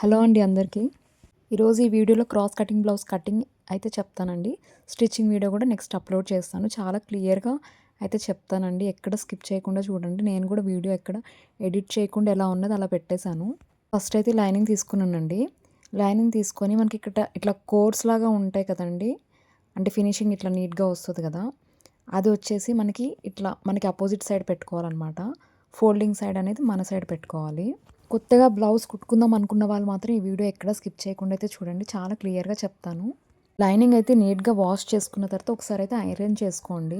Hello అండి అందరికీ. ఈరోజు ఈ వీడియోలో క్రాస్ కటింగ్ బ్లౌజ్ కటింగ్ అయితే చెప్తానండి. స్టిచ్చింగ్ వీడియో కూడా నెక్స్ట్ అప్లోడ్ చేస్తాను. చాలా క్లియర్‌గా అయితే చెప్తానండి. ఎక్కడ స్కిప్ చేయకుండా చూడండి. నేను కూడా వీడియో ఎక్కడ ఎడిట్ చేయకుండా ఎలా ఉన్నదో అలా పెట్టేశాను. ఫస్ట్ అయితే లైనింగ్ తీసుకున్నానండి. లైనింగ్ తీసుకొని మనకి ఇక్కడ ఇట్లా కోర్స్ లాగా ఉంటాయి కదండీ. అంటే ఫినిషింగ్ ఇట్లా నీట్‌గా వస్తది కదా! అది వచ్చేసి మనకి అపోజిట్ సైడ్ పెట్టుకోవాలనమాట. ఫోల్డింగ్ సైడ్ అనేది మన సైడ్ పెట్టుకోవాలి. కొత్తగా బ్లౌజ్ కుట్టుకుందాం అనుకున్న వాళ్ళు మాత్రం ఈ వీడియో ఎక్కడ స్కిప్ చేయకుండా అయితే చూడండి. చాలా క్లియర్‌గా చెప్తాను. లైనింగ్ అయితే నీట్‌గా వాష్ చేసుకున్న తర్వాత ఒకసారి అయితే ఐరన్ చేసుకోండి.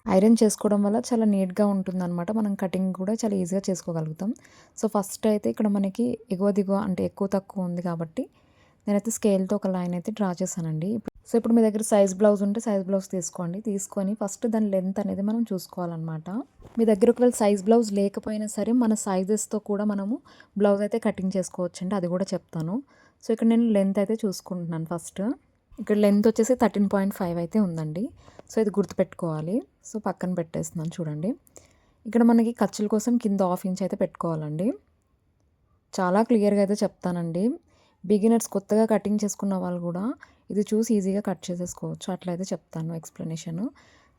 ఐరన్ చేసుకోవడం వల్ల చాలా నీట్‌గా ఉంటుందనమాట. మనం కటింగ్ కూడా చాలా ఈజీగా చేసుకోగలుగుతాం. సో, ఫస్ట్ అయితే ఇక్కడ మనకి ఎగువ దిగువ అంటే ఎక్కువ తక్కువ ఉంది కాబట్టి నేనైతే స్కేల్‌తో ఒక లైన్ అయితే డ్రా చేశానండి. సో, ఇప్పుడు మీ దగ్గర సైజ్ బ్లౌజ్ ఉంటే సైజ్ బ్లౌజ్ తీసుకోండి. తీసుకొని ఫస్ట్ దాని లెంత్ అనేది మనం చూసుకోవాలన్నమాట. మీ దగ్గర ఒకవేళ సైజ్ బ్లౌజ్ లేకపోయినా సరే మన సైజెస్‌తో కూడా మనము బ్లౌజ్ అయితే కటింగ్ చేసుకోవచ్చండి. అది కూడా చెప్తాను. సో, ఇక్కడ నేను లెంత్ అయితే చూసుకుంటున్నాను ఫస్ట్. ఇక్కడ లెంత్ వచ్చేసి 13.5 అయితే ఉందండి. సో, ఇది గుర్తుపెట్టుకోవాలి. సో, పక్కన పెట్టేస్తున్నాను చూడండి. ఇక్కడ మనకి ఖర్చుల కోసం కింద హాఫ్ ఇంచ్ అయితే పెట్టుకోవాలండి. చాలా క్లియర్‌గా అయితే చెప్తానండి. బిగినర్స్ కొత్తగా కటింగ్ చేసుకున్న వాళ్ళు కూడా ఇది చూసి ఈజీగా కట్ చేసేసుకోవచ్చు. అట్లయితే చెప్తాను ఎక్స్‌ప్లనేషను.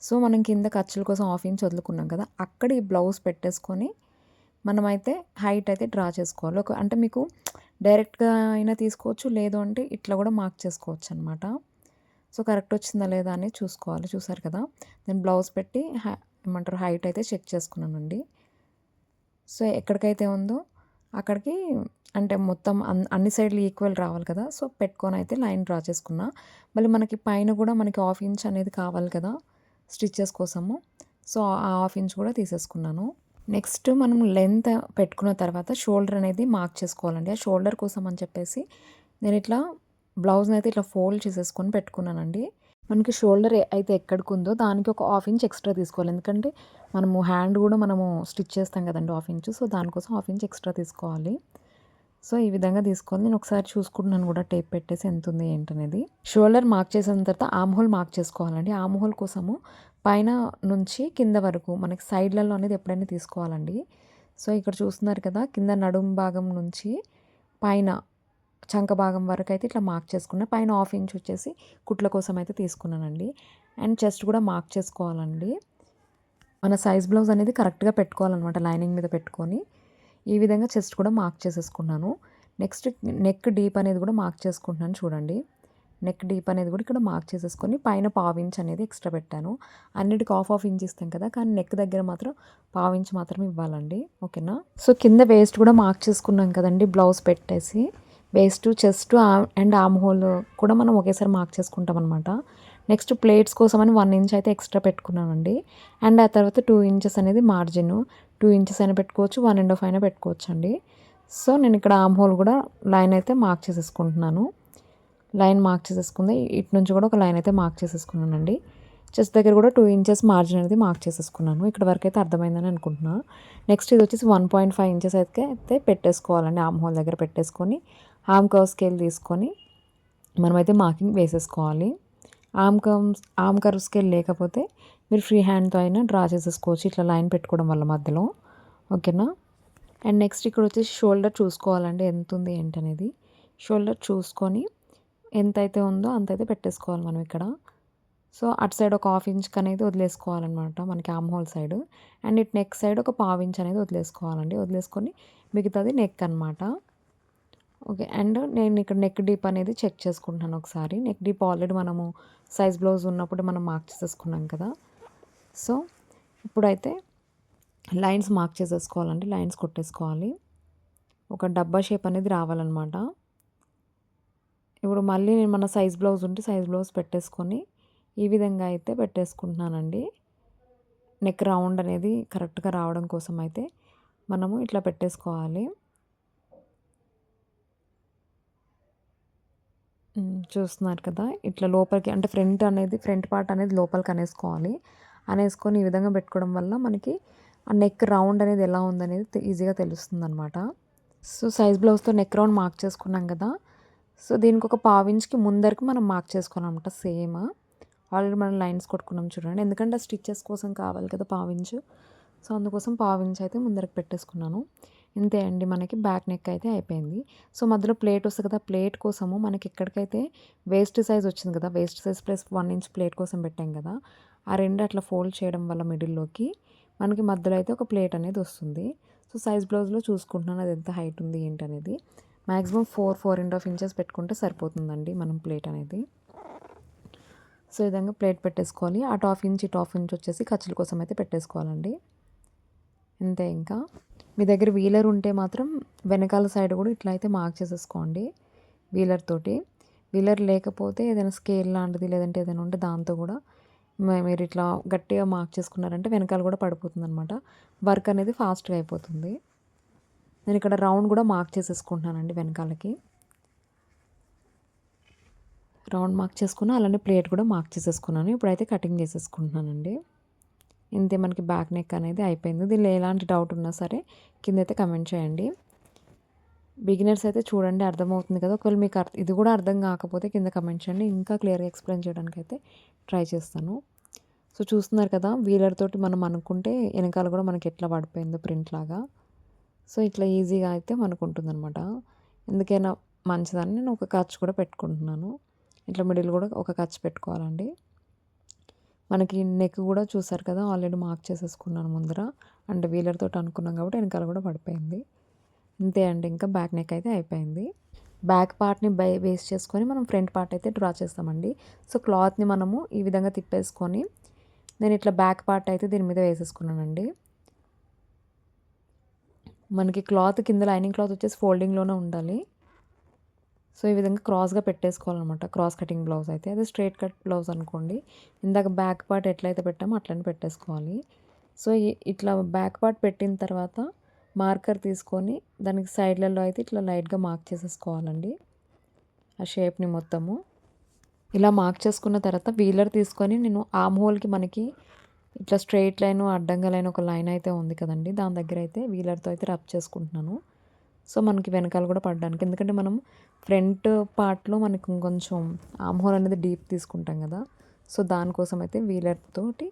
సో, మనం కింద ఖర్చుల కోసం హాఫ్ ఇంచ్ వదులుకున్నాం కదా! అక్కడ ఈ బ్లౌజ్ పెట్టేసుకొని మనమైతే హైట్ అయితే డ్రా చేసుకోవాలి. అంటే మీకు డైరెక్ట్‌గా అయినా తీసుకోవచ్చు. లేదు అంటే ఇట్లా కూడా మార్క్ చేసుకోవచ్చనమాట. సో, కరెక్ట్ వచ్చిందా లేదా అనేది చూసుకోవాలి. చూసారు కదా! నేను బ్లౌజ్ పెట్టి ఏమంటారు హైట్ అయితే చెక్ చేసుకున్నానండి. సో, ఎక్కడికైతే ఉందో అక్కడికి అంటే మొత్తం అన్ని సైడ్‌లు ఈక్వల్ రావాలి కదా! సో, పెట్టుకొనైతే లైన్ డ్రా చేసుకున్నా. మళ్ళీ మనకి పైన కూడా మనకి హాఫ్ ఇంచ్ అనేది కావాలి కదా! స్టిచెస్ కోసము. సో, ఆ హాఫ్ ఇంచ్ కూడా తీసేసుకున్నాను. నెక్స్ట్ మనం లెంత్ పెట్టుకున్న తర్వాత షోల్డర్ అనేది మార్క్ చేసుకోవాలండి. ఆ షోల్డర్ కోసం అని చెప్పేసి నేనిట్లా బ్లౌజ్‌నైతే ఇట్లా ఫోల్డ్ చేసేసుకొని పెట్టుకున్నానండి. మనకి షోల్డర్ అయితే ఎక్కడికుందో దానికి ఒక హాఫ్ ఇంచ్ ఎక్స్ట్రా తీసుకోవాలి. ఎందుకంటే మనము హ్యాండ్ కూడా మనము స్టిచ్ చేస్తాం కదండీ హాఫ్ ఇంచ్. సో, దానికోసం హాఫ్ ఇంచ్ ఎక్స్ట్రా తీసుకోవాలి. సో, ఈ విధంగా తీసుకొని నేను ఒకసారి చూసుకుంటున్నాను కూడా టేప్ పెట్టేసి ఎంతుంది ఏంటనేది. షోల్డర్ మార్క్ చేసిన తర్వాత ఆర్మ్ హోల్ మార్క్ చేసుకోవాలండి. ఆర్మ్ హోల్ కోసము పైన నుంచి కింద వరకు మనకి సైడ్‌లలో అనేది ఎప్పుడైనా తీసుకోవాలండి. సో, ఇక్కడ చూస్తున్నారు కదా! కింద నడుము భాగం నుంచి పైన చంక భాగం వరకు అయితే ఇట్లా మార్క్ చేసుకున్నా. పైన హాఫ్ ఇంచ్ వచ్చేసి కుట్ల కోసం అయితే తీసుకున్నానండి. అండ్ చెస్ట్ కూడా మార్క్ చేసుకోవాలండి. మన సైజ్ బ్లౌజ్ అనేది కరెక్ట్‌గా పెట్టుకోవాలనమాట లైనింగ్ మీద పెట్టుకొని. ఈ విధంగా చెస్ట్ కూడా మార్క్ చేసేసుకున్నాను. నెక్స్ట్ నెక్ డీప్ అనేది కూడా మార్క్ చేసుకుంటున్నాను చూడండి. నెక్ డీప్ అనేది కూడా ఇక్కడ మార్క్ చేసేసుకొని పైన పావించ్ అనేది ఎక్స్ట్రా పెట్టాను. అన్నిటికి హాఫ్ ఇంచ్ ఇస్తాం కదా! కానీ నెక్ దగ్గర మాత్రం పావించ్ మాత్రం ఇవ్వాలండి. ఓకేనా? సో, కింద వేస్ట్ కూడా మార్క్ చేసుకున్నాం కదండీ బ్లౌజ్ పెట్టేసి. Waste, chest and arm hole కూడా మనం ఒకేసారి మార్క్ చేసుకుంటాం అనమాట. నెక్స్ట్ ప్లేట్స్ కోసమని 1 ఇంచ్ అయితే ఎక్స్ట్రా పెట్టుకున్నానండి. అండ్ ఆ తర్వాత 2 ఇంచెస్ అనేది మార్జిన్. 2 ఇంచెస్ అయినా పెట్టుకోవచ్చు, 1½ అయినా పెట్టుకోవచ్చండి. సో, నేను ఇక్కడ ఆర్మ్ హోల్ కూడా లైన్ అయితే మార్క్ చేసేసుకుంటున్నాను. లైన్ మార్క్ చేసేసుకుంది. ఇటు నుంచి కూడా ఒక లైన్ అయితే మార్క్ చేసేసుకున్నానండి. చెస్ట్ దగ్గర కూడా 2 ఇంచెస్ మార్జిన్ అనేది మార్క్ చేసేసుకున్నాను. ఇక్కడ వరకు అయితే అర్థమైందని అనుకుంటున్నా. నెక్స్ట్ ఇది వచ్చేసి 1.5 ఇంచెస్ అయితే పెట్టేసుకోవాలండి. ఆర్మ్ హోల్ దగ్గర పెట్టేసుకొని ఆర్మ్ కర్వ్ స్కేల్ తీసుకొని మనమైతే మార్కింగ్ వేసేసుకోవాలి. ఆర్మ్ కర్వ్ స్కేల్ లేకపోతే మీరు ఫ్రీ హ్యాండ్‌తో అయినా డ్రా చేసేసుకోవచ్చు. ఇట్లా లైన్ పెట్టుకోవడం వల్ల మధ్యలో. ఓకేనా? అండ్ నెక్స్ట్ ఇక్కడ వచ్చేసి షోల్డర్ చూసుకోవాలండి ఎంతుంది ఏంటనేది. షోల్డర్ చూసుకొని ఎంతైతే ఉందో అంతైతే పెట్టేసుకోవాలి మనం ఇక్కడ. సో, అటు సైడ్ ఒక హాఫ్ ఇంచ్‌కి అనేది వదిలేసుకోవాలనమాట మనకి ఆర్మ్ హోల్ సైడ్. అండ్ ఇటు నెక్ సైడ్ ఒక పావు ఇంచ్ అనేది వదిలేసుకోవాలండి. వదిలేసుకొని మిగతాది నెక్ అనమాట. ఓకే. అండ్ నేను ఇక్కడ నెక్ డీప్ అనేది చెక్ చేసుకుంటున్నాను ఒకసారి. నెక్ డీప్ ఆల్రెడీ మనము సైజ్ బ్లౌజ్ ఉన్నప్పుడు మనం మార్క్ చేసేసుకున్నాం కదా! సో, ఇప్పుడైతే లైన్స్ మార్క్ చేసేసుకోవాలండి. లైన్స్ కొట్టేసుకోవాలి. ఒక డబ్బా షేప్ అనేది రావాలనమాట. ఇప్పుడు మళ్ళీ నేను మన సైజ్ బ్లౌజ్ ఉంటే సైజ్ బ్లౌజ్ పెట్టేసుకొని ఈ విధంగా అయితే పెట్టేసుకుంటున్నానండి. నెక్ రౌండ్ అనేది కరెక్ట్‌గా రావడం కోసం అయితే మనము ఇట్లా పెట్టేసుకోవాలి. చూస్తున్నారు కదా! ఇట్లా లోపలికి అంటే ఫ్రంట్ పార్ట్ అనేది లోపలికి అనేసుకోవాలి. అనేసుకొని ఈ విధంగా పెట్టుకోవడం వల్ల మనకి ఆ నెక్ రౌండ్ అనేది ఎలా ఉందనేది ఈజీగా తెలుస్తుందనమాట. సో, సైజ్ బ్లౌజ్‌తో నెక్ రౌండ్ మార్క్ చేసుకున్నాం కదా! సో, దీనికి ఒక పావించ్‌కి ముందరికి మనం మార్క్ చేసుకోవాలనమాట సేమ్. ఆల్రెడీ మనం లైన్స్ కొట్టుకున్నాం చూడండి. ఎందుకంటే స్టిచెస్ కోసం కావాలి కదా పావించు. సో, అందుకోసం పావించ్ అయితే ముందరకు పెట్టేసుకున్నాను. ఇంతే అండి, మనకి బ్యాక్ నెక్ అయితే అయిపోయింది. సో మధ్యలో ప్లేట్ వస్తుంది కదా, ప్లేట్ కోసము మనకి ఎక్కడికైతే వేస్ట్ సైజ్ వచ్చింది కదా, waste size plus 1 inch plate కోసం పెట్టాం కదా, ఆ రెండు అట్లా ఫోల్డ్ చేయడం వల్ల మిడిల్లోకి మనకి మధ్యలో అయితే ఒక ప్లేట్ అనేది వస్తుంది. సో సైజ్ బ్లౌజ్లో చూసుకుంటున్నాను అది ఎంత హైట్ ఉంది ఏంటి అనేది. మ్యాక్సిమం 4.5 ఇంచెస్ పెట్టుకుంటే సరిపోతుందండి మనం ప్లేట్ అనేది. సో ఈ విధంగా ప్లేట్ పెట్టేసుకోవాలి. అటు హాఫ్ ఇంచ్ ఇటు హాఫ్ ఇంచ్ వచ్చేసి ఖర్చుల కోసం అయితే పెట్టేసుకోవాలండి. అంతే. ఇంకా మీ దగ్గర వీలర్ ఉంటే మాత్రం వెనకాల సైడ్ కూడా ఇట్లా అయితే మార్క్ చేసేసుకోండి వీలర్ తోటి. వీలర్ లేకపోతే ఏదైనా స్కేల్ లాంటిది లేదంటే ఏదైనా ఉంటే దాంతో కూడా మీరు ఇట్లా గట్టిగా మార్క్ చేసుకున్నారంటే వెనకాల కూడా పడిపోతుంది అనమాట. వర్క్ అనేది ఫాస్ట్గా అయిపోతుంది. నేను ఇక్కడ రౌండ్ కూడా మార్క్ చేసేసుకుంటున్నానండి వెనకాలకి. రౌండ్ మార్క్ చేసుకున్నా, అలానే ప్లేట్ కూడా మార్క్ చేసేసుకున్నాను. ఇప్పుడైతే కటింగ్ చేసేసుకుంటున్నానండి. ఇంతే, మనకి బ్యాక్ నెక్ అనేది అయిపోయింది. దీనిలో ఎలాంటి డౌట్ ఉన్నా సరే కింద అయితే కమెంట్ చేయండి. బిగినర్స్ అయితే చూడండి, అర్థమవుతుంది కదా. ఒకవేళ మీకు ఇది కూడా అర్థం కాకపోతే కింద కమెంట్ చేయండి, ఇంకా క్లియర్గా ఎక్స్ప్లెయిన్ చేయడానికి అయితే ట్రై చేస్తాను. సో చూస్తున్నారు కదా, వీలర్ తోటి మనం అనుకుంటే వెనకాల కూడా మనకి ఎట్లా పడిపోయిందో ప్రింట్ లాగా. సో ఇట్లా ఈజీగా అయితే మనకు ఉంటుంది అనమాట. ఎందుకైనా మంచిదని నేను ఒక ఖర్చు కూడా పెట్టుకుంటున్నాను. ఇట్లా మిడిల్ కూడా ఒక ఖర్చు పెట్టుకోవాలండి. మనకి నెక్ కూడా చూసారు కదా, ఆల్రెడీ మార్క్ చేసేసుకున్నాను ముందర. అంటే వీలర్ తోటి అనుకున్నాం కాబట్టి వెనకాల కూడా పడిపోయింది. ఇంతే అండి, ఇంకా బ్యాక్ నెక్ అయితే అయిపోయింది. బ్యాక్ పార్ట్ని బేస్ చేసుకొని మనం ఫ్రంట్ పార్ట్ అయితే డ్రా చేస్తామండి. సో క్లాత్ని మనము ఈ విధంగా తిప్పేసుకొని నేను ఇట్లా బ్యాక్ పార్ట్ అయితే దీని మీద వేసేసుకున్నానండి. మనకి క్లాత్ కింద లైనింగ్ క్లాత్ వచ్చేసి ఫోల్డింగ్లోనే ఉండాలి. సో ఈ విధంగా క్రాస్గా పెట్టేసుకోవాలన్నమాట. క్రాస్ కటింగ్ బ్లౌజ్ అయితే, అది స్ట్రైట్ కట్ బ్లౌజ్ అనుకోండి. ఇందాక బ్యాక్ పార్ట్ ఎట్లయితే పెట్టామో అట్లనే పెట్టేసుకోవాలి. సో ఇట్లా బ్యాక్ పార్ట్ పెట్టిన తర్వాత మార్కర్ తీసుకొని దానికి సైడ్లలో అయితే ఇట్లా లైట్గా మార్క్ చేసేసుకోవాలండి ఆ షేప్ని మొత్తము. ఇలా మార్క్ చేసుకున్న తర్వాత వీలర్ తీసుకొని నేను ఆర్మ్ హోల్కి మనకి ఇట్లా స్ట్రైట్ లైన్ అడ్డంగా లైన్ ఒక లైన్ అయితే ఉంది కదండి, దాని దగ్గర అయితే వీలర్తో అయితే రబ్ చేసుకుంటున్నాను. సో మనకి వెనకాల కూడా పడడానికి, ఎందుకంటే మనం ఫ్రంట్ పార్ట్లో మనకి కొంచెం ఆర్మ్ హోల్ అనేది డీప్ తీసుకుంటాం కదా. సో దానికోసం అయితే వీలర్ తోటి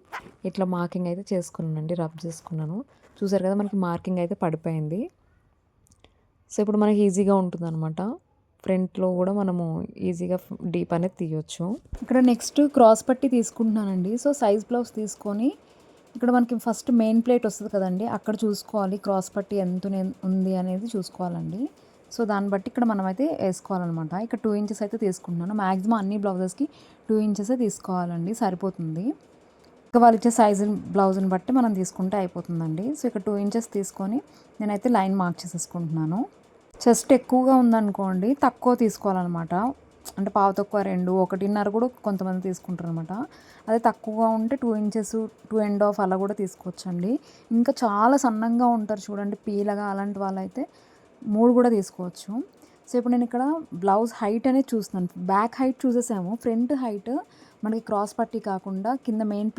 ఇట్లా మార్కింగ్ అయితే చేసుకున్నానండి, రబ్ చేసుకున్నాను. చూసారు కదా, మనకి మార్కింగ్ అయితే పడిపోయింది. సో ఇప్పుడు మనకి ఈజీగా ఉంటుంది అనమాట. ఫ్రంట్లో కూడా మనము ఈజీగా డీప్ అనేది తీయొచ్చు. ఇక్కడ నెక్స్ట్ క్రాస్ పట్టి తీసుకుంటున్నానండి. సో సైజ్ బ్లౌజ్ తీసుకొని ఇక్కడ మనకి ఫస్ట్ మెయిన్ ప్లేట్ వస్తుంది కదండి, అక్కడ చూసుకోవాలి క్రాస్ పట్టి ఎంత ఉంది అనేది చూసుకోవాలండి. సో దాన్ని బట్టి ఇక్కడ మనం అయితే వేసుకోవాలన్నమాట. ఇక్కడ 2 ఇంచెస్ అయితే తీసుకుంటున్నాను. మ్యాక్సిమం అన్ని బ్లౌజెస్కి 2 ఇంచెసే తీసుకోవాలండి, సరిపోతుంది. ఇంకా వాళ్ళు ఇచ్చే సైజు బ్లౌజ్ని బట్టి మనం తీసుకుంటే అయిపోతుందండి. సో ఇక్కడ 2 ఇంచెస్ తీసుకొని నేనైతే లైన్ మార్క్ చేసేసుకుంటున్నాను. చెస్ట్ ఎక్కువగా ఉందనుకోండి తక్కువ తీసుకోవాలన్నమాట. అంటే పావు తక్కువ 2, 1.5 కూడా కొంతమంది తీసుకుంటారు అనమాట. అదే తక్కువగా ఉంటే 2 ఇంచెస్ 2.5 అలా కూడా తీసుకోవచ్చండి. ఇంకా చాలా సన్నంగా ఉంటారు చూడండి, పీలగా, అలాంటి వాళ్ళైతే 3 కూడా తీసుకోవచ్చు. సో ఇప్పుడు నేను ఇక్కడ బ్లౌజ్ హైట్ అనేది చూస్తున్నాను. బ్యాక్ హైట్ చూసేసాము, ఫ్రంట్ హైట్ మనకి క్రాస్ పట్టి కాకుండా కింద మెయిన్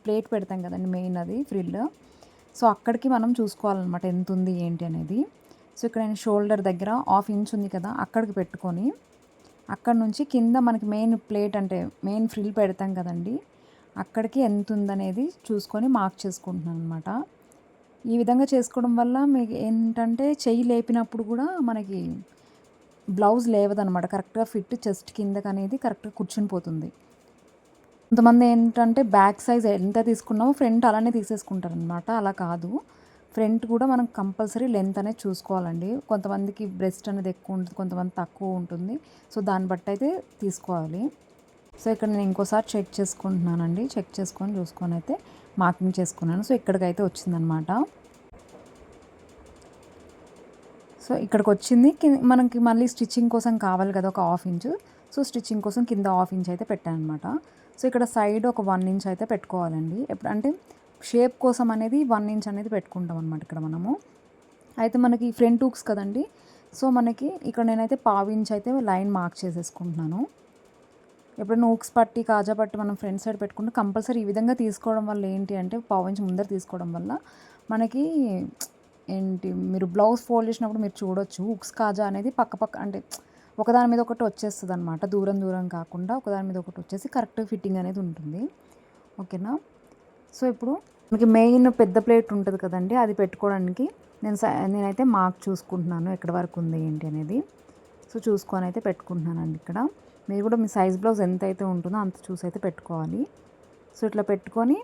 ప్లేట్ పెడతాం కదండి, మెయిన్ అది ఫ్రిల్. సో అక్కడికి మనం చూసుకోవాలన్నమాట ఎంత ఉంది ఏంటి అనేది. సో ఇక్కడ నేను షోల్డర్ దగ్గర 1/2 ఇంచ్ ఉంది కదా, అక్కడికి పెట్టుకొని అక్కడ నుంచి కింద మనకి మెయిన్ ప్లేట్ అంటే మెయిన్ ఫ్రిల్ పెడతాం కదండి, అక్కడికి ఎంత ఉందనేది చూసుకొని మార్క్ చేసుకుంటున్నాను అనమాట. ఈ విధంగా చేసుకోవడం వల్ల మీకు ఏంటంటే చెయ్యి లేపినప్పుడు కూడా మనకి బ్లౌజ్ లేవదనమాట, కరెక్ట్గా ఫిట్ చెస్ట్ కిందకి అనేది కరెక్ట్గా కూర్చుని పోతుంది. కొంతమంది ఏంటంటే బ్యాక్ సైజ్ ఎంత తీసుకున్నామో ఫ్రంట్ అలానే తీసేసుకుంటారు అనమాట. అలా కాదు, ఫ్రంట్ కూడా మనం కంపల్సరీ లెంత్ అనేది చూసుకోవాలండి. కొంతమందికి బ్రెస్ట్ అనేది ఎక్కువ ఉంటుంది, కొంతమంది తక్కువ ఉంటుంది. సో దాన్ని బట్టి అయితే తీసుకోవాలి. సో ఇక్కడ నేను ఇంకోసారి చెక్ చేసుకుంటున్నానండి. చెక్ చేసుకొని చూసుకొని అయితే మార్కింగ్ చేసుకున్నాను. సో ఇక్కడికైతే వచ్చిందనమాట. సో ఇక్కడికి వచ్చింది. మనకి మళ్ళీ స్టిచ్చింగ్ కోసం కావాలి కదా ఒక 1/2 ఇంచ్. సో స్టిచ్చింగ్ కోసం కింద 1/2 ఇంచ్ అయితే పెట్టాను అనమాట. సో ఇక్కడ సైడ్ ఒక 1 ఇంచ్ అయితే పెట్టుకోవాలండి. ఎప్పుడంటే షేప్ కోసం అనేది 1 ఇంచ్ అనేది పెట్టుకుంటాం అనమాట ఇక్కడ మనము. అయితే మనకి ఫ్రంట్ హుక్స్ కదండి, సో మనకి ఇక్కడ నేనైతే 1/2 ఇంచ్ అయితే లైన్ మార్క్ చేసేసుకుంటున్నాను. ఎప్పుడైనా హుక్స్ పట్టి కాజా పట్టి మనం ఫ్రంట్ సైడ్ పెట్టుకుంటే కంపల్సరీ ఈ విధంగా తీసుకోవడం వల్ల ఏంటి అంటే 1/2 ఇంచ్ ముందర తీసుకోవడం వల్ల మనకి ఏంటి, మీరు బ్లౌజ్ ఫోల్డ్ చేసినప్పుడు మీరు చూడొచ్చు హుక్స్ కాజా అనేది పక్క అంటే ఒకదాని మీద ఒకటి వచ్చేస్తుంది అనమాట. దూరం దూరం కాకుండా ఒకదాని మీద ఒకటి వచ్చేసి కరెక్ట్ ఫిట్టింగ్ అనేది ఉంటుంది. ఓకేనా. సో ఇప్పుడు మనకి మెయిన్ పెద్ద ప్లేట్ ఉంటుంది కదండి, అది పెట్టుకోవడానికి నేనైతే మార్క్ చూసుకుంటున్నాను ఎక్కడి వరకు ఉంది ఏంటి అనేది. సో చూసుకొని అయితే పెట్టుకుంటున్నానండి ఇక్కడ. మీరు కూడా మీ సైజ్ బ్లౌజ్ ఎంత అయితే ఉంటుందో అంత చూసి అయితే పెట్టుకోవాలి. సో ఇట్లా పెట్టుకొని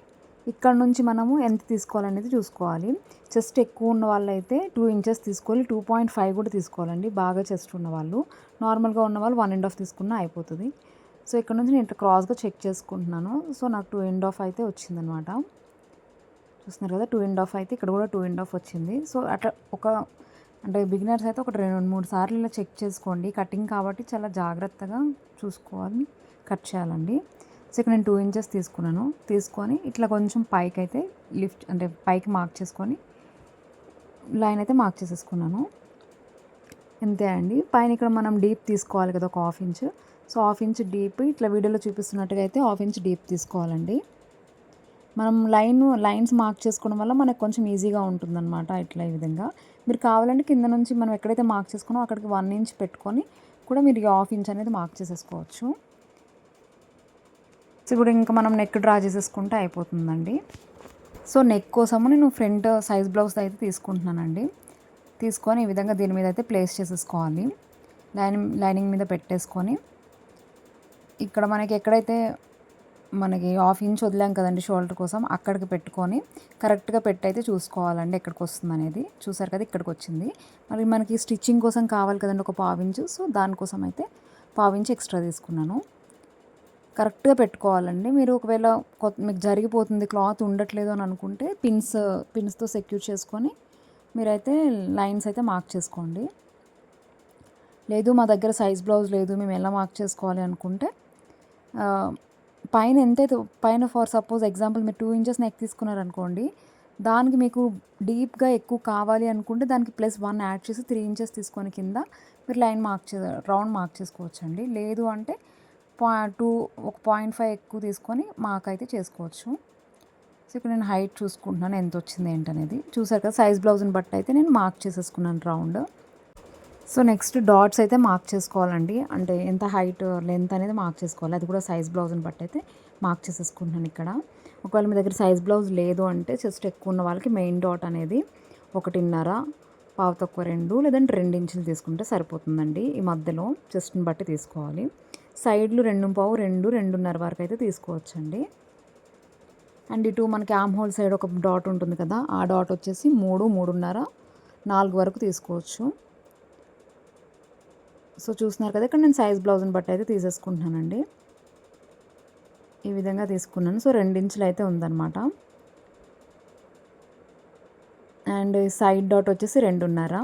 ఇక్కడ నుంచి మనము ఎంత తీసుకోవాలనేది చూసుకోవాలి. చెస్ట్ ఎక్కువ ఉన్న వాళ్ళైతే 2 ఇంచెస్ తీసుకోవాలి, 2.5 కూడా తీసుకోవాలండి. బాగా చెస్ట్ ఉన్నవాళ్ళు. నార్మల్గా ఉన్నవాళ్ళు 1.5 తీసుకున్నా అయిపోతుంది. సో ఇక్కడ నుంచి నేను ఇట్లా క్రాస్గా చెక్ చేసుకుంటున్నాను. సో నాకు 2.5 అయితే వచ్చిందనమాట. చూస్తున్నారు కదా, 2.5 అయితే ఇక్కడ కూడా 2.5 వచ్చింది. సో అట్లా అంటే బిగినర్స్ అయితే ఒక 2-3 సార్లు ఇలా చెక్ చేసుకోండి. కటింగ్ కాబట్టి చాలా జాగ్రత్తగా చూసుకోవాలి, కట్ చేయాలండి. సో ఇక్కడ నేను 2 ఇంచెస్ తీసుకొని ఇట్లా కొంచెం పైకి అయితే అంటే పైకి మార్క్ చేసుకొని లైన్ అయితే మార్క్ చేసేసుకున్నాను. అంతే అండి. పైన ఇక్కడ మనం డీప్ తీసుకోవాలి కదా, ఒక 1/2 ఇంచ్. సో 1/2 ఇంచ్ డీప్ ఇట్లా వీడియోలో చూపిస్తున్నట్టుగా అయితే 1/2 ఇంచ్ డీప్ తీసుకోవాలండి. మనం లైన్స్ మార్క్ చేసుకోవడం వల్ల మనకు కొంచెం ఈజీగా ఉంటుందన్నమాట. ఇట్లా ఈ విధంగా మీరు కావాలంటే కింద నుంచి మనం ఎక్కడైతే మార్క్ చేసుకున్నామో అక్కడికి 1 ఇంచ్ పెట్టుకొని కూడా మీరు 1/2 ఇంచ్ అనేది మార్క్ చేసేసుకోవచ్చు. సో ఇప్పుడు ఇంకా మనం నెక్ డ్రా చేసేసుకుంటే అయిపోతుందండి. సో నెక్ కోసము నేను ఫ్రంట్ సైజ్ బ్లౌజ్ అయితే తీసుకుంటున్నానండి. తీసుకొని ఈ విధంగా దీని మీద అయితే ప్లేస్ చేసేసుకోవాలి. లైనింగ్ మీద పెట్టేసుకొని ఇక్కడ మనకి ఎక్కడైతే మనకి 1/2 ఇంచ్ వదిలాం కదండి షోల్డర్ కోసం, అక్కడికి పెట్టుకొని కరెక్ట్గా పెట్టి అయితే చూసుకోవాలండి ఎక్కడికి వస్తుంది అనేది. చూసారు కదా, ఇక్కడికి వచ్చింది. మరి మనకి స్టిచ్చింగ్ కోసం కావాలి కదండి ఒక 1/2 ఇంచు. సో దానికోసం అయితే 1/2 ఇంచ్ ఎక్స్ట్రా తీసుకున్నాను. కరెక్ట్గా పెట్టుకోవాలండి. మీరు ఒకవేళ మీకు జరిగిపోతుంది, క్లాత్ ఉండట్లేదు అని అనుకుంటే పిన్స్తో సెక్యూర్ చేసుకొని మీరైతే లైన్స్ అయితే మార్క్ చేసుకోండి. లేదు మా దగ్గర సైజ్ బ్లౌజ్ లేదు, మేము ఎలా మార్క్ చేసుకోవాలి అనుకుంటే పైన ఫర్ సపోజ్ ఎగ్జాంపుల్ మీరు 2 ఇంచెస్ నెక్ తీసుకున్నారనుకోండి, దానికి మీకు డీప్గా ఎక్కువ కావాలి అనుకుంటే దానికి +1 యాడ్ చేసి 3 ఇంచెస్ తీసుకొని కింద మీరు రౌండ్ మార్క్ చేసుకోవచ్చండి. లేదు అంటే ఒక 0.5 ఎక్కువ తీసుకొని మార్క్ అయితే చేసుకోవచ్చు. సో ఇక్కడ నేను హైట్ చూసుకుంటున్నాను ఎంత వచ్చింది ఏంటనేది. చూసారు కదా, సైజ్ బ్లౌజ్ని బట్టి అయితే నేను మార్క్ చేసేసుకున్నాను రౌండ్. సో నెక్స్ట్ డాట్స్ అయితే మార్క్ చేసుకోవాలండి. అంటే ఎంత హైట్ లెంత్ అనేది మార్క్ చేసుకోవాలి. అది కూడా సైజ్ బ్లౌజ్ని బట్టి అయితే మార్క్ చేసేసుకుంటున్నాను ఇక్కడ. ఒకవేళ మీ దగ్గర సైజ్ బ్లౌజ్ లేదు అంటే చెస్ట్ ఎక్కువ ఉన్న వాళ్ళకి మెయిన్ డాట్ అనేది 1.5, పావు తక్కువ 2 లేదంటే 2 ఇంచులు తీసుకుంటే సరిపోతుందండి. ఈ మధ్యలో చెస్ట్ని బట్టి తీసుకోవాలి. సైడ్లు 2.5, 2.5 వరకు అయితే తీసుకోవచ్చండి. అండ్ ఇటు మనకి ఆర్మ్ హోల్ సైడ్ ఒక డాట్ ఉంటుంది కదా, ఆ డాట్ వచ్చేసి 3, 3.5, 4 వరకు తీసుకోవచ్చు. సో చూస్తున్నారు కదా, ఇక్కడ నేను సైజ్ బ్లౌజ్ని బట్టి అయితే తీసేసుకుంటున్నానండి. ఈ విధంగా తీసుకున్నాను. సో 2 ఇంచులు అయితే ఉందన్నమాట. అండ్ సైడ్ డాట్ వచ్చేసి 2.5.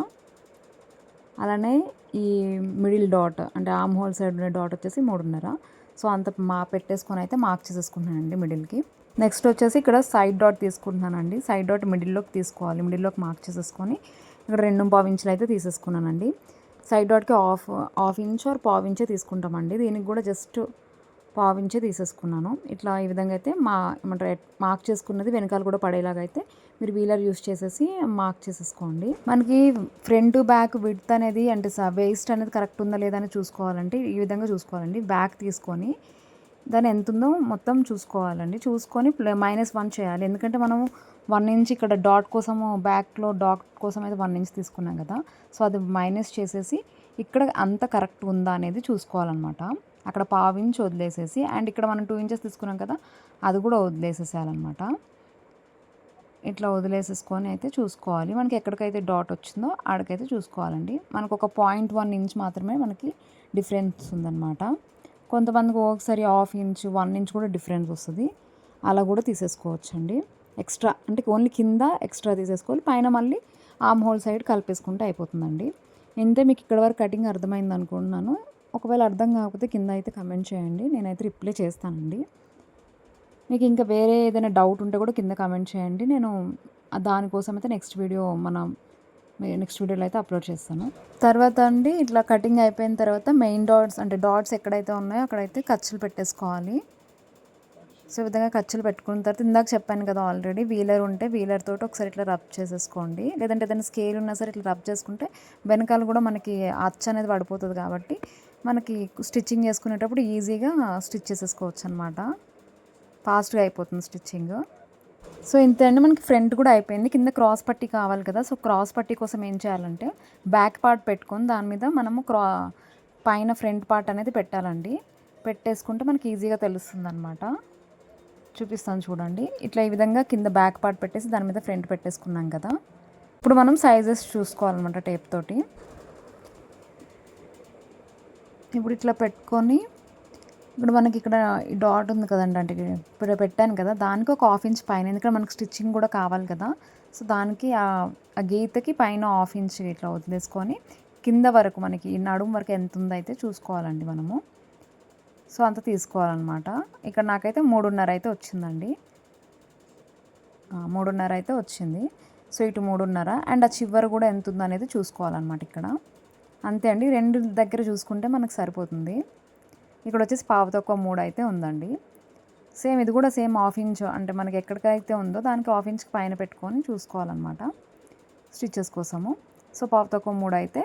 అలానే ఈ మిడిల్ డాట్ అంటే ఆర్మ్ హోల్ సైడ్ ఉన్న డాట్ వచ్చేసి 3.5. సో అంత పెట్టేసుకొని అయితే మార్క్ చేసేసుకుంటున్నానండి మిడిల్కి. నెక్స్ట్ వచ్చేసి ఇక్కడ సైడ్ డాట్ తీసుకుంటున్నానండి. సైడ్ డాట్ మిడిల్లోకి తీసుకోవాలి. మిడిల్లోకి మార్క్ చేసేసుకొని ఇక్కడ 2.5 ఇంచులు అయితే తీసేసుకున్నానండి. సైడ్ డాట్కి హాఫ్ ఇంచ్ ఆర్ పావు ఇంచే తీసుకుంటామండి. దీనికి కూడా జస్ట్ పావు ఇంచే తీసేసుకున్నాను. ఇట్లా ఈ విధంగా అయితే మార్క్ చేసుకున్నది వెనకాల కూడా పడేలాగా అయితే మీరు వీలర్ యూస్ చేసేసి మార్క్ చేసేసుకోండి. మనకి ఫ్రంట్ బ్యాక్ విడ్త్ అనేది అంటే వేస్ట్ అనేది కరెక్ట్ ఉందా లేదా అని చూసుకోవాలంటే ఈ విధంగా చూసుకోవాలండి. బ్యాక్ తీసుకొని దాని ఎంత ఉందో మొత్తం చూసుకోవాలండి. చూసుకొని -1 చేయాలి. ఎందుకంటే మనము 1 ఇంచ్ ఇక్కడ డాట్ కోసము బ్యాక్లో డాట్ కోసం అయితే 1 ఇంచ్ తీసుకున్నాం కదా. సో అది మైనస్ చేసేసి ఇక్కడ అంత కరెక్ట్ ఉందా అనేది చూసుకోవాలన్నమాట. అక్కడ పావు ఇంచ్ వదిలేసేసి అండ్ ఇక్కడ మనం 2 ఇంచెస్ తీసుకున్నాం కదా, అది కూడా వదిలేసేసేయాలన్నమాట. ఇట్లా వదిలేసేసుకొని అయితే చూసుకోవాలి. మనకి ఎక్కడికైతే డాట్ వచ్చిందో ఆడికైతే చూసుకోవాలండి. మనకు ఒక 0.1 ఇంచ్ మాత్రమే మనకి డిఫరెన్స్ ఉందన్నమాట. కొంతమందికి ఒకసారి హాఫ్ ఇంచ్ 1 ఇంచ్ కూడా డిఫరెన్స్ వస్తుంది. అలా కూడా తీసేసుకోవచ్చండి. ఎక్స్ట్రా అంటే ఓన్లీ కింద ఎక్స్ట్రా తీసేసుకోవాలి, పైన మళ్ళీ ఆర్మ్ హోల్ సైడ్ కలిపేసుకుంటే అయిపోతుందండి. ఇంతే. మీకు ఇక్కడ వరకు కటింగ్ అర్థమైంది అనుకుంటున్నాను. ఒకవేళ అర్థం కాకపోతే కింద అయితే కమెంట్ చేయండి, నేనైతే రిప్లై చేస్తానండి. మీకు ఇంకా వేరే ఏదైనా డౌట్ ఉంటే కూడా కింద కమెంట్ చేయండి. నేను దానికోసం అయితే నెక్స్ట్ వీడియోలో అయితే అప్లోడ్ చేస్తాను. తర్వాత అండి ఇట్లా కటింగ్ అయిపోయిన తర్వాత మెయిన్ డాట్స్ అంటే డాట్స్ ఎక్కడైతే ఉన్నాయో అక్కడైతే ఖర్చులు పెట్టేసుకోవాలి. సో ఈ విధంగా ఖర్చులు పెట్టుకున్న తర్వాత ఇందాక చెప్పాను కదా ఆల్రెడీ, వీలర్ ఉంటే వీలర్ తోటి ఒకసారి ఇట్లా రబ్ చేసేసుకోండి. లేదంటే ఏదైనా స్కేల్ ఉన్నా సరే ఇట్లా రబ్ చేసుకుంటే వెనకాల కూడా మనకి అచ్చు అనేది పడిపోతుంది కాబట్టి మనకి స్టిచ్చింగ్ చేసుకునేటప్పుడు ఈజీగా స్టిచ్ చేసేసుకోవచ్చు అనమాట. ఫాస్ట్గా అయిపోతుంది స్టిచ్చింగ్. సో ఇంతే అండి, మనకి ఫ్రంట్ కూడా అయిపోయింది. కింద క్రాస్ పట్టీ కావాలి కదా. సో క్రాస్ పట్టీ కోసం ఏం చేయాలంటే బ్యాక్ పార్ట్ పెట్టుకొని దాని మీద మనము పైన ఫ్రంట్ పార్ట్ అనేది పెట్టాలండి. పెట్టేసుకుంటే మనకి ఈజీగా తెలుస్తుంది అనమాట. చూపిస్తాను చూడండి. ఇట్లా ఈ విధంగా కింద బ్యాక్ పార్ట్ పెట్టేసి దాని మీద ఫ్రంట్ పెట్టేసుకున్నాం కదా. ఇప్పుడు మనం సైజెస్ చూసుకోవాలన్నమాట టేప్ తోటి. ఇప్పుడు ఇట్లా పెట్టుకొని ఇప్పుడు మనకి ఇక్కడ ఈ డాట్ ఉంది కదండి, అంటే ఇప్పుడు పెట్టాను కదా, దానికి ఒక 1/2 ఇంచ్ పైన, ఎందుకంటే మనకు స్టిచ్చింగ్ కూడా కావాలి కదా. సో దానికి ఆ గీతకి పైన 1/2 ఇంచ్ ఇట్లా వదిలేసుకొని కింద వరకు మనకి ఈ నడుము వరకు ఎంత ఉందో అయితే చూసుకోవాలండి మనము. సో అంత తీసుకోవాలన్నమాట. ఇక్కడ నాకైతే 3.5 అయితే వచ్చిందండి. 3.5 అయితే వచ్చింది. సో ఇటు 3.5 అండ్ ఆ చివరి కూడా ఎంత ఉందో అనేది చూసుకోవాలన్నమాట ఇక్కడ. అంతే అండి, 2 దగ్గర చూసుకుంటే మనకు సరిపోతుంది. ఇక్కడ వచ్చేసి 3.25 అయితే ఉందండి. సేమ్ ఇది కూడా సేమ్ 1/2 ఇంచ్, అంటే మనకి ఎక్కడికైతే ఉందో దానికి 1/2 ఇంచ్కి పైన పెట్టుకొని చూసుకోవాలన్నమాట స్టిచెస్ కోసము. సో 3.25 అయితే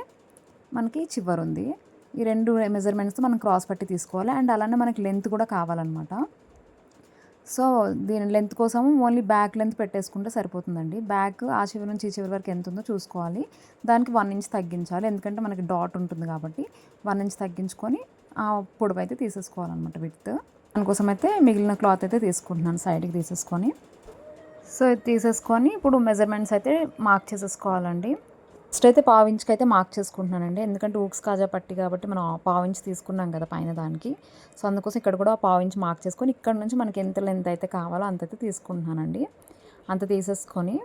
మనకి చివరి ఉంది. ఈ 2 మెజర్మెంట్స్ మనం క్రాస్ పట్టి తీసుకోవాలి. అండ్ అలానే మనకి లెంత్ కూడా కావాలన్నమాట. సో దీని లెంత్ కోసం ఓన్లీ బ్యాక్ లెంత్ పెట్టేసుకుంటే సరిపోతుందండి. బ్యాక్ ఆ చివరి నుంచి ఈ చివరి వరకు ఎంత ఉందో చూసుకోవాలి. దానికి 1 ఇంచ్ తగ్గించాలి, ఎందుకంటే మనకి డాట్ ఉంటుంది కాబట్టి 1 ఇంచ్ తగ్గించుకొని ఆ పొడవు అయితే తీసేసుకోవాలన్నమాట విడ్త్. దానికోసం అయితే మిగిలిన క్లాత్ అయితే తీసుకుంటున్నాను సైడ్కి తీసేసుకొని. సో ఇది తీసేసుకొని ఇప్పుడు మెజర్మెంట్స్ అయితే మార్క్ చేసేసుకోవాలండి. ఫస్ట్ అయితే 1/2 ఇంచ్కి అయితే మార్క్ చేసుకుంటున్నానండి, ఎందుకంటే ఊక్స్ కాజా పట్టి కాబట్టి మనం 1/2 ఇంచ్ తీసుకున్నాం కదా పైన దానికి. సో అందుకోసం ఇక్కడ కూడా 1/2 ఇంచ్ మార్క్ చేసుకొని ఇక్కడ నుంచి మనకి ఎంత లెంత్ అయితే కావాలో అంతైతే తీసుకుంటున్నానండి. అంత తీసేసుకొని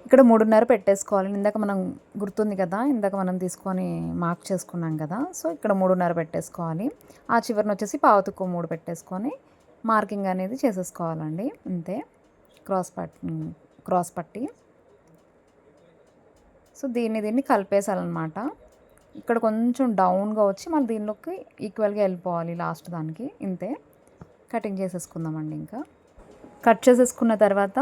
ఇక్కడ 3.5 పెట్టేసుకోవాలి. ఇందాక మనం గుర్తుంది కదా, ఇందాక మనం తీసుకొని మార్క్ చేసుకున్నాం కదా. సో ఇక్కడ 3.5 పెట్టేసుకోవాలి. ఆ చివరిని వచ్చేసి 3.25 పెట్టేసుకొని మార్కింగ్ అనేది చేసేసుకోవాలండి. అంతే, క్రాస్ పట్టి. సో దీన్ని కలిపేసాలన్నమాట. ఇక్కడ కొంచెం డౌన్గా వచ్చి మళ్ళీ దీనిలోకి ఈక్వల్గా వెళ్ళిపోవాలి లాస్ట్ దానికి. ఇంతే, కటింగ్ చేసేసుకుందామండి. ఇంకా కట్ చేసేసుకున్న తర్వాత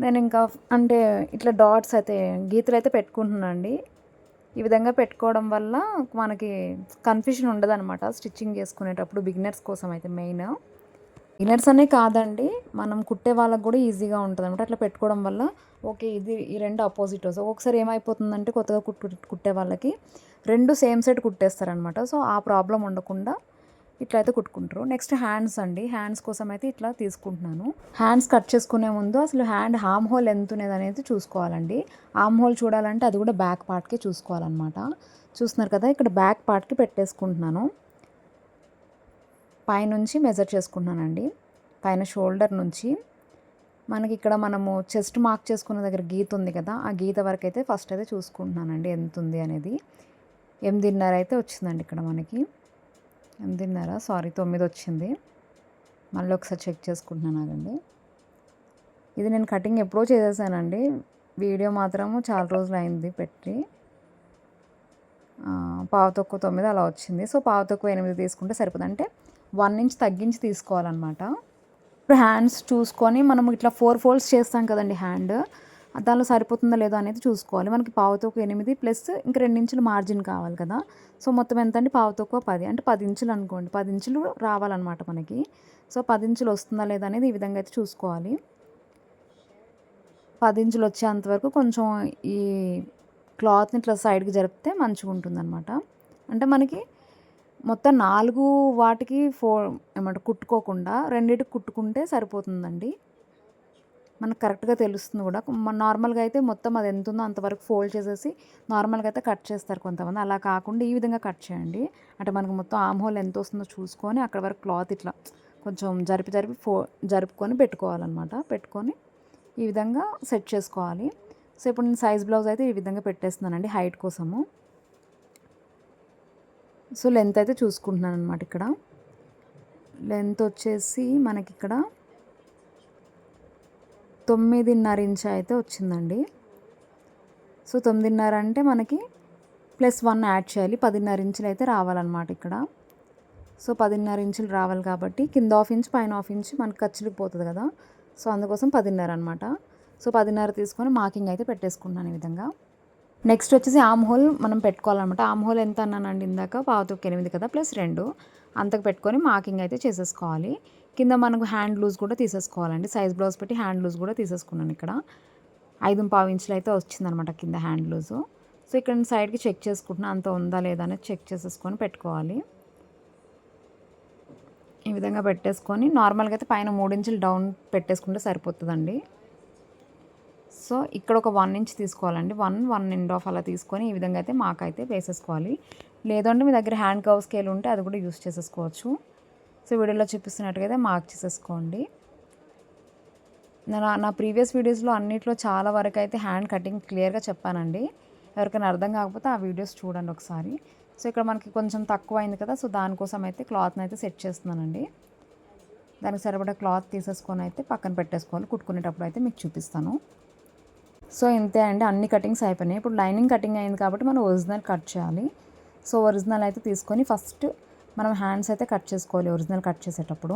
నేను ఇంకా అంటే ఇట్లా డాట్స్ అయితే గీతలు అయితే పెట్టుకుంటున్నానండి. ఈ విధంగా పెట్టుకోవడం వల్ల మనకి కన్ఫ్యూజన్ ఉండదన్నమాట స్టిచ్చింగ్ చేసుకునేటప్పుడు, బిగినర్స్ కోసం అయితే మెయిన్. బిగినర్స్ అనే కాదండి, మనం కుట్టే వాళ్ళకి కూడా ఈజీగా ఉంటుంది అనమాట. అట్లా పెట్టుకోవడం వల్ల ఓకే ఇది ఈ 2 ఆపోజిట్. సో ఒకసారి ఏమైపోతుందంటే కొత్తగా కుట్టే వాళ్ళకి 2 సేమ్ సైడ్ కుట్టేస్తారనమాట. సో ఆ ప్రాబ్లం ఉండకుండా ఇట్లయితే కుట్టుకుంటారు. నెక్స్ట్ హ్యాండ్స్ అండి. హ్యాండ్స్ కోసం అయితే ఇట్లా తీసుకుంటున్నాను. హ్యాండ్స్ కట్ చేసుకునే ముందు అసలు హ్యాండ్ హామ్ హోల్ ఎంత ఉన్నది అనేది చూసుకోవాలండి. హామ్ హోల్ చూడాలంటే అది కూడా బ్యాక్ పార్ట్కి చూసుకోవాలన్నమాట. చూస్తున్నారు కదా, ఇక్కడ బ్యాక్ పార్ట్కి పెట్టేసుకుంటున్నాను. పైనుంచి మెజర్ చేసుకుంటున్నానండి. పైన షోల్డర్ నుంచి మనకి ఇక్కడ మనము చెస్ట్ మార్క్ చేసుకున్న దగ్గర గీత ఉంది కదా, ఆ గీత వరకు అయితే ఫస్ట్ అయితే చూసుకుంటున్నానండి ఎంత ఉంది అనేది. 8.5 అయితే వచ్చిందండి ఇక్కడ మనకి. 9 వచ్చింది. మళ్ళీ ఒకసారి చెక్ చేసుకుంటున్నానండి. ఇది నేను కటింగ్ ఎప్పుడో చేసేసానండి, వీడియో మాత్రము చాలా రోజులు అయింది పెట్టి. 9:15 అలా వచ్చింది. సో 9:15 తీసుకుంటే సరిపోతుంది, అంటే 1 ఇంచ్ తగ్గించి తీసుకోవాలన్నమాట. ఇప్పుడు హ్యాండ్స్ చూసుకొని మనం ఇట్లా 4 ఫోల్డ్స్ చేస్తాం కదండి హ్యాండ్, దానిలో సరిపోతుందో లేదో అనేది చూసుకోవాలి. మనకి 9:15 ప్లస్ ఇంకా 2 ఇంచులు మార్జిన్ కావాలి కదా. సో మొత్తం ఎంత అండి, 9:10 అంటే 10 ఇంచులు అనుకోండి. 10 ఇంచులు రావాలన్నమాట మనకి. సో 10 ఇంచులు వస్తుందా లేదా అనేది ఈ విధంగా అయితే చూసుకోవాలి. 10 ఇంచులు వచ్చేంత వరకు కొంచెం ఈ క్లాత్ని ఇట్లా సైడ్కి జరిపితే మంచిగా ఉంటుందన్నమాట. అంటే మనకి మొత్తం 4 వాటికి ఏమంటారు కుట్టుకోకుండా 2కి కుట్టుకుంటే సరిపోతుందండి. మనకు కరెక్ట్గా తెలుస్తుంది కూడా. నార్మల్గా అయితే మొత్తం అది ఎంత ఉందో అంతవరకు ఫోల్డ్ చేసేసి నార్మల్గా అయితే కట్ చేస్తారు కొంతమంది. అలా కాకుండా ఈ విధంగా కట్ చేయండి. అంటే మనకు మొత్తం ఆమ్ హోల్ ఎంత వస్తుందో చూసుకొని అక్కడ వరకు క్లాత్ ఇట్లా కొంచెం జరుపుకొని పెట్టుకోవాలన్నమాట. పెట్టుకొని ఈ విధంగా సెట్ చేసుకోవాలి. సో ఇప్పుడు నేను సైజ్ బ్లౌజ్ అయితే ఈ విధంగా పెట్టేస్తున్నానండి హైట్ కోసము. సో లెంత్ అయితే చూసుకుంటున్నాను అనమాట. ఇక్కడ లెంత్ వచ్చేసి మనకి ఇక్కడ 9.5 ఇంచ్ అయితే వచ్చిందండి. సో 9.5 అంటే మనకి +1 యాడ్ చేయాలి, 10.5 ఇంచులు అయితే రావాలన్నమాట ఇక్కడ. సో 10.5 ఇంచులు రావాలి కాబట్టి కింద 1/2 ఇంచ్ పైన 1/2 ఇంచ్ మనకి ఖర్చులకు పోతుంది కదా. సో అందుకోసం 10.5 అనమాట. సో 10.5 తీసుకొని మార్కింగ్ అయితే పెట్టేసుకుంటున్నాను ఈ విధంగా. నెక్స్ట్ వచ్చేసి ఆమ్ హోల్ మనం పెట్టుకోవాలన్నమాట. ఆమ్ హోల్ ఎంత అన్నానండి ఇందాక, 9:15 కదా +2 అంతకు పెట్టుకొని మార్కింగ్ అయితే చేసేసుకోవాలి. కింద మనకు హ్యాండ్ లూజ్ కూడా తీసేసుకోవాలండి. సైజ్ బ్లౌజ్ పెట్టి హ్యాండ్ లూజ్ కూడా తీసేసుకున్నాను. ఇక్కడ 5.25 ఇంచులు అయితే వచ్చిందనమాట కింద హ్యాండ్ లూజు. సో ఇక్కడ నేను సైడ్కి చెక్ చేసుకుంటున్నా అంత ఉందా లేదా అనేది చెక్ చేసేసుకొని పెట్టుకోవాలి. ఈ విధంగా పెట్టేసుకొని నార్మల్గా అయితే పైన 3 ఇంచులు డౌన్ పెట్టేసుకుంటే సరిపోతుందండి. సో ఇక్కడ ఒక 1 ఇంచ్ తీసుకోవాలండి. 1.5 అలా తీసుకొని ఈ విధంగా అయితే మార్క్ అయితే వేసేసుకోవాలి. లేదంటే మీ దగ్గర హ్యాండ్ కర్వ్ స్కేల్ ఉంటే అది కూడా యూస్ చేసేసుకోవచ్చు. సో వీడియోలో చూపిస్తున్నట్టుగా అయితే మార్క్ చేసేసుకోండి. నా ప్రీవియస్ వీడియోస్లో అన్నిట్లో చాలా వరకు అయితే హ్యాండ్ కటింగ్ క్లియర్గా చెప్పానండి. ఎవరికైనా అర్థం కాకపోతే ఆ వీడియోస్ చూడండి ఒకసారి. సో ఇక్కడ మనకి కొంచెం తక్కువ అయింది కదా, సో దానికోసం అయితే క్లాత్ని అయితే సెట్ చేస్తున్నానండి. దానికి సరిపడా క్లాత్ తీసేసుకొని అయితే పక్కన పెట్టేసుకోవాలి. కుట్టుకునేటప్పుడు అయితే మీకు చూపిస్తాను. సో ఇంతే అండి, అన్ని కటింగ్స్ అయిపోయినాయి. ఇప్పుడు లైనింగ్ కటింగ్ అయింది కాబట్టి మనం ఒరిజినల్ కట్ చేయాలి. సో ఒరిజినల్ అయితే తీసుకొని ఫస్ట్ మనం హ్యాండ్స్ అయితే కట్ చేసుకోవాలి ఒరిజినల్ కట్ చేసేటప్పుడు.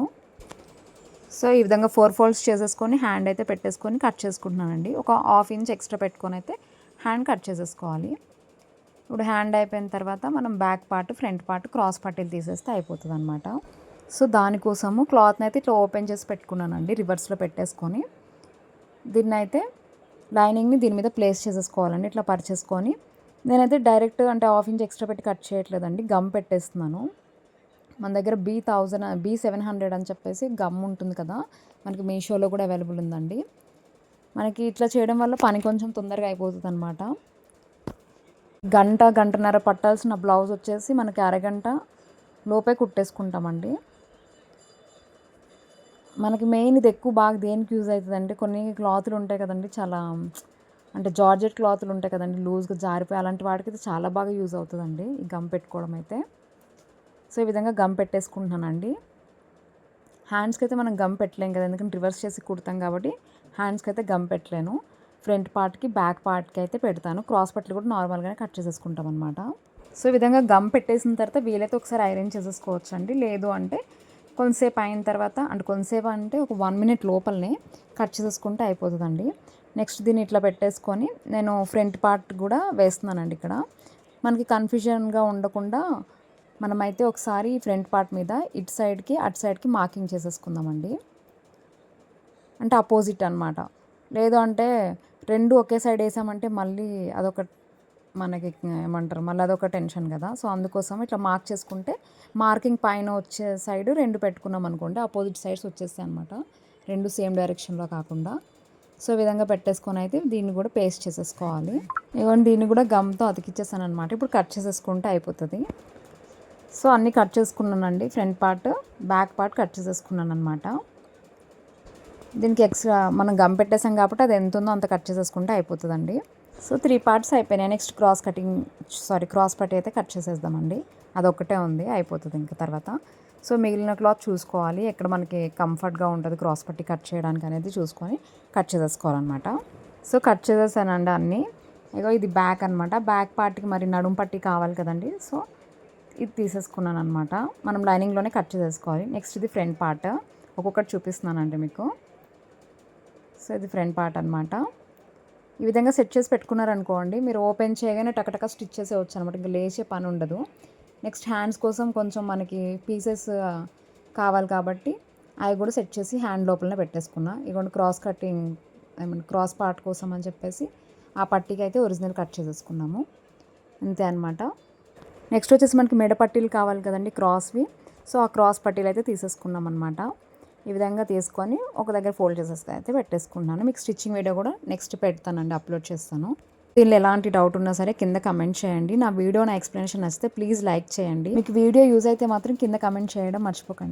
సో ఈ విధంగా 4 ఫోల్డ్స్ చేసేసుకొని హ్యాండ్ అయితే పెట్టేసుకొని కట్ చేసుకుంటున్నానండి. ఒక 1/2 ఇంచ్ ఎక్స్ట్రా పెట్టుకొని అయితే హ్యాండ్ కట్ చేసేసుకోవాలి. ఇప్పుడు హ్యాండ్ అయిపోయిన తర్వాత మనం back part, front part, cross పట్టీలు తీసేస్తే అయిపోతుంది అనమాట. సో దానికోసము క్లాత్ని అయితే ఇట్లా ఓపెన్ చేసి పెట్టుకున్నానండి, రివర్స్లో పెట్టేసుకొని. దీన్ని అయితే లైనింగ్ని దీని మీద ప్లేస్ చేసేసుకోవాలండి, ఇట్లా పరిచేసుకొని. నేనైతే డైరెక్ట్ అంటే 1/2 ఇంచ్ ఎక్స్ట్రా పెట్టి కట్ చేయట్లేదండి, గమ్ పెట్టేస్తున్నాను. మన దగ్గర B700 అని చెప్పేసి గమ్ ఉంటుంది కదా, మనకి మీషోలో కూడా అవైలబుల్ ఉందండి. మనకి ఇట్లా చేయడం వల్ల పని కొంచెం తొందరగా అయిపోతుంది అనమాట. గంటన్నర పట్టాల్సిన బ్లౌజ్ వచ్చేసి మనకి అరగంట లోపే కుట్టేసుకుంటామండి. మనకి మెయిన్ ఇది ఎక్కువ బాగా దేనికి యూజ్ అవుతుందంటే, కొన్ని క్లాతులు ఉంటాయి కదండి, చాలా అంటే జార్జెట్ క్లాతులు ఉంటాయి కదండి, లూజ్గా జారిపోయి, అలాంటి వాటికి అయితే చాలా బాగా యూజ్ అవుతుందండి ఈ గమ్ పెట్టుకోవడం అయితే. సో ఈ విధంగా గమ్ పెట్టేసుకుంటున్నానండి. హ్యాండ్స్కి అయితే మనం గమ్ పెట్టలేం కదా, ఎందుకంటే రివర్స్ చేసి కుడతాం కాబట్టి హ్యాండ్స్కి అయితే గమ్ పెట్టలేను. ఫ్రంట్ పార్ట్కి, బ్యాక్ పార్ట్కి అయితే పెడతాను. క్రాస్ పట్లు కూడా నార్మల్గానే కట్ చేసేసుకుంటాం అనమాట. సో ఈ విధంగా గమ్ పెట్టేసిన తర్వాత వీలైతే ఒకసారి ఐరన్ చేసేసుకోవచ్చు అండి. లేదు అంటే కొంతసేపు అయిన తర్వాత, అంటే కొంతసేపు అంటే ఒక 1 మినిట్ లోపలనే కట్ చేసేసుకుంటే అయిపోతుందండి. నెక్స్ట్ దీన్ని ఇట్లా పెట్టేసుకొని నేను ఫ్రంట్ పార్ట్ కూడా వేస్తున్నానండి. ఇక్కడ మనకి కన్ఫ్యూజన్గా ఉండకుండా మనమైతే ఒకసారి ఫ్రంట్ పార్ట్ మీద ఇటు సైడ్కి అటు సైడ్కి మార్కింగ్ చేసేసుకుందామండి, అంటే అపోజిట్ అనమాట. లేదు అంటే రెండు ఒకే సైడ్ వేసామంటే మళ్ళీ అదొక మనకి ఏమంటారు, మళ్ళీ అదొక టెన్షన్ కదా. సో అందుకోసం ఇట్లా మార్క్ చేసుకుంటే మార్కింగ్ పైన వచ్చే సైడ్ 2 పెట్టుకున్నాం అనుకోండి, అపోజిట్ సైడ్స్ వచ్చేస్తాయి అనమాట, 2 సేమ్ డైరెక్షన్లో కాకుండా. సో ఈ విధంగా పెట్టేసుకొని అయితే దీన్ని కూడా పేస్ట్ చేసేసుకోవాలి. ఇవన్నీ దీన్ని కూడా గమ్తో అతికిచ్చేసాను అనమాట. ఇప్పుడు కట్ చేసేసుకుంటే అయిపోతుంది. సో అన్నీ కట్ చేసుకున్నానండి, front part, back part cut చేసేసుకున్నాను అనమాట. దీనికి ఎక్స్ట్రా మనం గమ్ పెట్టేసాం కాబట్టి అది ఎంత ఉందో అంత కట్ చేసేసుకుంటే అయిపోతుందండి. సో 3 పార్ట్స్ అయిపోయినాయి. నెక్స్ట్ క్రాస్ పట్టి అయితే కట్ చేసేద్దామండి. అదొక్కటే ఉంది, అయిపోతుంది ఇంకా తర్వాత. సో మిగిలిన క్లాత్ చూసుకోవాలి, ఎక్కడ మనకి కంఫర్ట్గా ఉంటుంది క్రాస్ పట్టి కట్ చేయడానికి అనేది చూసుకొని కట్ చేసేసుకోవాలన్నమాట. సో కట్ చేసేసానండి అన్నీ. ఇగో ఇది బ్యాక్ అనమాట. బ్యాక్ పార్ట్కి మరి నడుం పట్టి కావాలి కదండి, సో ఇది తీసేసుకున్నాను అనమాట. మనం లైనింగ్లోనే కట్ చేసేసుకోవాలి. నెక్స్ట్ ఇది ఫ్రంట్ పార్ట్, ఒక్కొక్కటి చూపిస్తున్నానండి మీకు. సో ఇది ఫ్రంట్ పార్ట్ అనమాట. ఈ విధంగా సెట్ చేసి పెట్టుకున్నారనుకోండి, మీరు ఓపెన్ చేయగానే టకటక స్టిచ్ చేసేవచ్చు అనమాట, ఇంకా లేచే పని ఉండదు. నెక్స్ట్ హ్యాండ్స్ కోసం కొంచెం మనకి పీసెస్ కావాలి కాబట్టి అవి కూడా సెట్ చేసి హ్యాండ్ లోపలనే పెట్టేసుకున్నా. ఇదిగోండి క్రాస్ పార్ట్ కోసం అని చెప్పేసి ఆ పట్టీకి అయితే ఒరిజినల్ కట్ చేసేసుకున్నాము, అంతే అనమాట. నెక్స్ట్ వచ్చేసి మనకి మెడ పట్టీలు కావాలి కదండి, క్రాస్వి. సో ఆ క్రాస్ పట్టీలు అయితే తీసేసుకున్నాం అనమాట. ఈ విధంగా తీసుకొని ఒక దగ్గర ఫోల్డ్ చేసేసి అయితే పెట్టేసుకుంటున్నాను. మీకు స్టిచ్చింగ్ వీడియో కూడా నెక్స్ట్ పెడతానండి, అప్లోడ్ చేస్తాను. దీనిలో ఎలాంటి డౌట్ ఉన్నా సరే కింద కమెంట్ చేయండి. నా ఎక్స్ప్లెనేషన్ నచ్చితే ప్లీజ్ లైక్ చేయండి. మీకు వీడియో యూజ్ అయితే మాత్రం కింద కమెంట్ చేయడం మర్చిపోకండి.